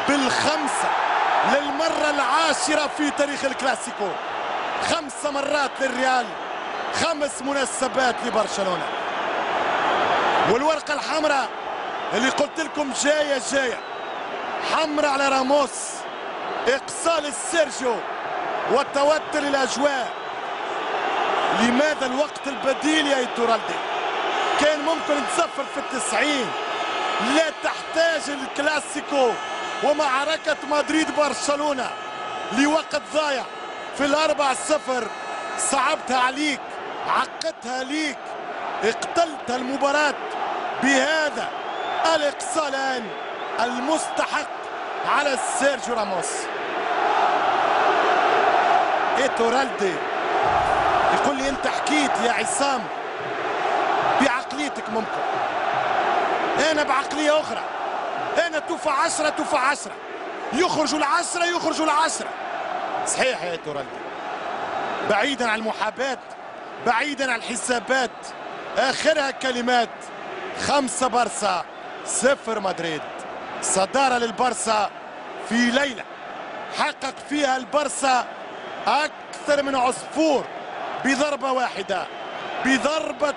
بالخمسة للمرة العاشرة في تاريخ الكلاسيكو. 5 مرات للريال، 5 مناسبات لبرشلونة. والورقة الحمراء اللي قلت لكم جاية حمراء على راموس، إقصاء لسيرجيو وتوتر الأجواء. لماذا الوقت البديل يا إيتورالدي؟ كان ممكن تزفر في 90. لا تحتاج الكلاسيكو ومعركة مدريد برشلونة لوقت ضايع في 4-0. صعبتها عليك، عقدتها ليك، اقتلت المباراة بهذا الإقصاء الآن المستحق على سيرجيو راموس. إيتورالدي يقول لي أنت حكيت يا عصام بعقليتك، ممكن أنا بعقلية أخرى. أنا توفى 10 توفى 10، يخرجوا ال10 يخرجوا ال10. صحيح يا إيتورالدي، بعيدا عن المحاباة، بعيدا عن الحسابات، آخرها كلمات. 5 بارسا 0 مدريد. صدارة للبارسا في ليلة حقق فيها البارسا أكثر من عصفور بضربة واحدة، بضربة